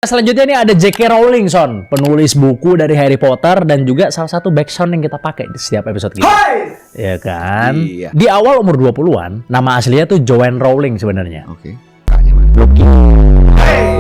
Selanjutnya nih ada J.K. Rowling, Son, penulis buku dari Harry Potter dan juga salah satu backsound yang kita pakai di setiap episode kita. Ya kan? Iya. Di awal umur 20-an, nama aslinya tuh Joanne Rowling sebenarnya. Oke. Kakaknya mana?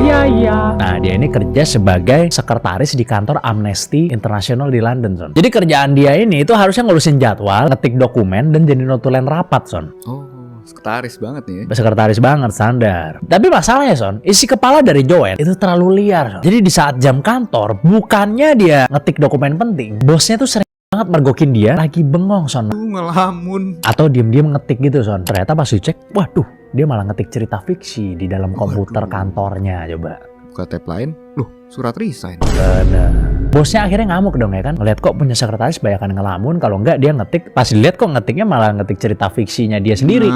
Iya. Nah, dia ini kerja sebagai sekretaris di kantor Amnesty International di London, Son. Jadi kerjaan dia ini itu harusnya ngurusin jadwal, ngetik dokumen, dan jadi notulen rapat, Son. Oh, sekretaris banget nih. Sekretaris banget, standar. Tapi masalahnya, Son, isi kepala dari Joanne itu terlalu liar, Son. Jadi di saat jam kantor, bukannya dia ngetik dokumen penting, bosnya tuh sering banget mergokin dia lagi bengong, Son. Ngelamun. Atau diem-diem ngetik gitu, Son. Ternyata pas dicek, waduh, dia malah ngetik cerita fiksi di dalam komputer kantornya, coba. Buka tab lain, loh, surat resign. Bener. Bosnya akhirnya ngamuk dong ya kan. Ngeliat kok punya sekretaris banyakan ngelamun, kalau enggak dia ngetik. Pas dilihat kok ngetiknya malah ngetik cerita fiksinya dia sendiri.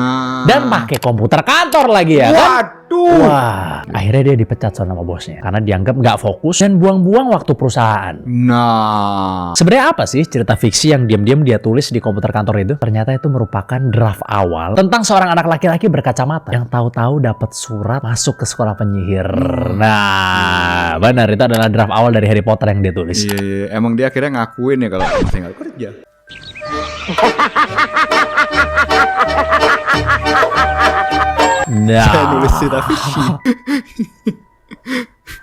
Dan pakai komputer kantor lagi ya kan. Waduh. Wah, akhirnya dia dipecat sama bosnya karena dianggap nggak fokus dan buang-buang waktu perusahaan. Nah, Sebenarnya apa sih cerita fiksi yang diam-diam dia tulis di komputer kantor itu? Ternyata itu merupakan draft awal tentang seorang anak laki-laki berkacamata yang tahu-tahu dapat surat masuk ke sekolah penyihir. Nah, benar, itu adalah draft awal dari Harry Potter yang dia tulis. iya, emang dia akhirnya ngakuin ya kalau masih nggak kerja. Saya Nah, nulis cerita fiksi.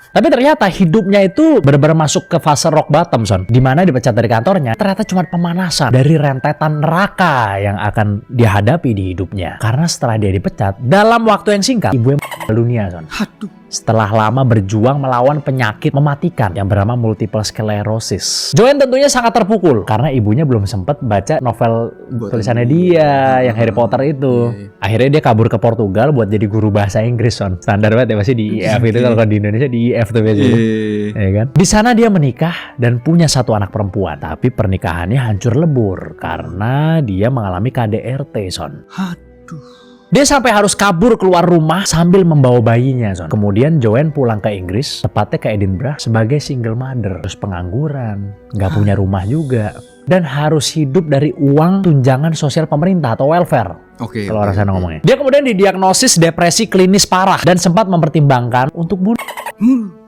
tapi ternyata hidupnya itu benar-benar masuk ke fase rock bottom, Son. Dimana dipecat dari kantornya, ternyata cuma pemanasan dari rentetan neraka yang akan dia hadapi di hidupnya. Karena setelah dia dipecat, dalam waktu yang singkat, ibunya meninggal dunia, Son. Aduh. Setelah lama berjuang melawan penyakit mematikan yang bernama multiple sclerosis. Joanne tentunya sangat terpukul karena ibunya belum sempat baca novel tulisannya dia yang Harry Potter itu. Akhirnya dia kabur ke Portugal buat jadi guru bahasa Inggris, Son. Standar banget ya, pasti di IF itu kalau di Indonesia di IF tuh biasanya. Ya kan? Di sana dia menikah dan punya satu anak perempuan, tapi pernikahannya hancur lebur karena dia mengalami KDRT, Son. Aduh. Dia sampai harus kabur keluar rumah sambil membawa bayinya, Son. Kemudian Joanne pulang ke Inggris, tepatnya ke Edinburgh, sebagai single mother. Terus pengangguran, nggak punya rumah juga. Dan harus hidup dari uang tunjangan sosial pemerintah atau welfare. Oke. Kalau orang sana ngomongnya. Dia kemudian didiagnosis depresi klinis parah dan sempat mempertimbangkan untuk bunuh.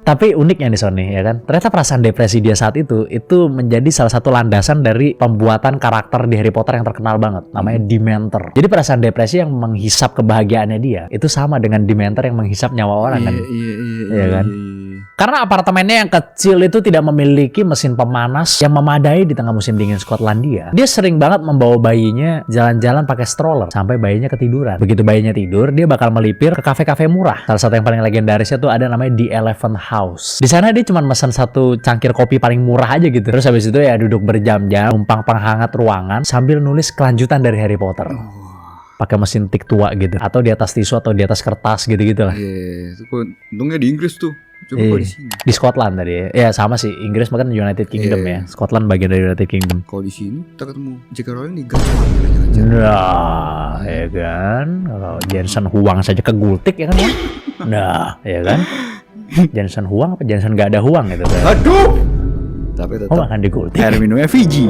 Tapi uniknya nih, Sony, ya kan? Ternyata perasaan depresi dia saat itu menjadi salah satu landasan dari pembuatan karakter di Harry Potter yang terkenal banget, namanya Dementor. Jadi perasaan depresi yang menghisap kebahagiaannya dia itu sama dengan Dementor yang menghisap nyawa orang kan? Iya kan? Karena apartemennya yang kecil itu tidak memiliki mesin pemanas yang memadai di tengah musim dingin Skotlandia. Dia sering banget membawa bayinya jalan-jalan pakai stroller sampai bayinya ketiduran. Begitu bayinya tidur, dia bakal melipir ke kafe-kafe murah. Salah satu yang paling legendarisnya tuh ada namanya The Elephant House. Di sana dia cuma pesan satu cangkir kopi paling murah aja gitu. Terus habis itu ya duduk berjam-jam, numpang penghangat ruangan sambil nulis kelanjutan dari Harry Potter. Pakai mesin tik tua gitu, atau di atas tisu atau di atas kertas gitu-gitu lah. Iya, itu kok untungnya di Inggris tuh. Coba kok di sini. Di Scotland tadi ya. Ya sama sih, Inggris makan United Kingdom ya. Scotland bagian dari United Kingdom. Kalau di sini kita ketemu J.K. Rowling di jangan-jangan. Nah, ya kan. Kalau Jensen Huang saja kegultik ya kan ya. Nah, ya kan. Jensen Huang apa Jensen gak ada Huang gitu kan. Aduh. Tapi tetap Makan digultik. air minumnya Fiji.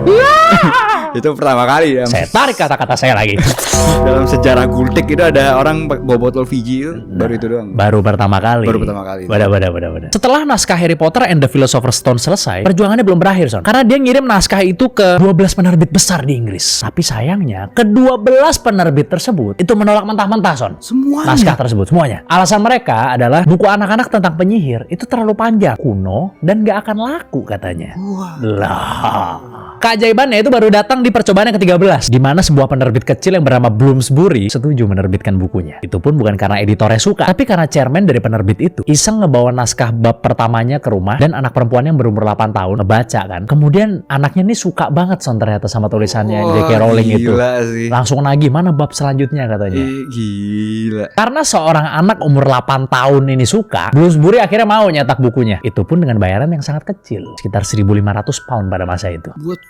Itu pertama kali ya. Saya tarik kata-kata saya lagi. Dalam sejarah gultik itu ada orang bawa botol Fiji itu baru itu doang. Baru pertama kali. Baru pertama kali. Benar. Setelah naskah Harry Potter and the Philosopher's Stone selesai, perjuangannya belum berakhir, Son. Karena dia ngirim naskah itu ke 12 penerbit besar di Inggris. Tapi sayangnya, ke-12 penerbit tersebut itu menolak mentah-mentah, Son. Semuanya. Naskah tersebut, semuanya. Alasan mereka adalah buku anak-anak tentang penyihir itu terlalu panjang, kuno, dan gak akan laku katanya. Wah. Lah. Keajaibannya itu baru datang di percobaan yang ke-13, di mana sebuah penerbit kecil yang bernama Bloomsbury setuju menerbitkan bukunya. Itu pun bukan karena editornya suka, tapi karena chairman dari penerbit itu iseng ngebawa naskah bab pertamanya ke rumah dan anak perempuannya yang berumur 8 tahun ngebaca kan. Kemudian anaknya ini suka banget, Son, ternyata sama tulisannya J.K. Rowling itu. Sih. Langsung nagih, mana bab selanjutnya katanya. Gila. Karena seorang anak umur 8 tahun ini suka, Bloomsbury akhirnya mau nyetak bukunya. Itu pun dengan bayaran yang sangat kecil, sekitar 1.500 pound pada masa itu. Buat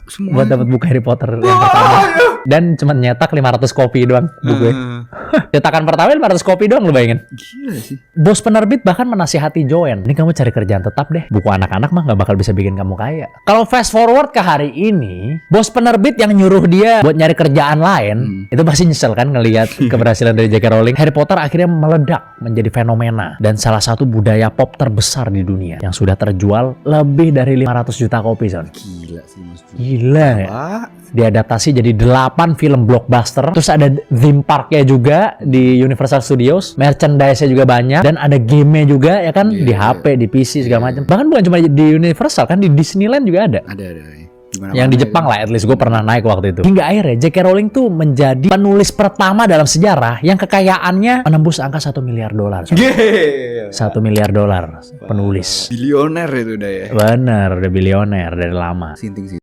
semua. buat dapat buku Harry Potter yang pertama. Dan cuma nyetak 500 kopi doang bukunya. Cetakan pertama 500 kopi doang, lu bayangin. Gila sih. Bos penerbit bahkan menasihati Joanne, ini kamu cari kerjaan tetap deh. Buku anak-anak mah nggak bakal bisa bikin kamu kaya. Kalau fast forward ke hari ini, bos penerbit yang nyuruh dia buat nyari kerjaan lain, itu pasti nyesel kan ngelihat keberhasilan dari J.K. Rowling. Harry Potter akhirnya meledak menjadi fenomena dan salah satu budaya pop terbesar di dunia yang sudah terjual lebih dari 500 juta kopi, Son. Gila sih Mas. Gila ya. Wah. Diadaptasi jadi 8 film blockbuster. Terus ada theme parknya juga di Universal Studios. Merchandise-nya juga banyak. Dan ada game-nya juga ya kan. Di HP, di PC segala macam. Bahkan bukan cuma di Universal kan, di Disneyland juga ada. Ada. Yang di Jepang lah, at least gue pernah naik waktu itu. Hingga akhirnya J.K. Rowling tuh menjadi penulis pertama dalam sejarah yang kekayaannya menembus angka $1 miliar. $1 miliar penulis. Bilioner itu udah ya. Bener, udah bilioner dari lama. Sinting sih.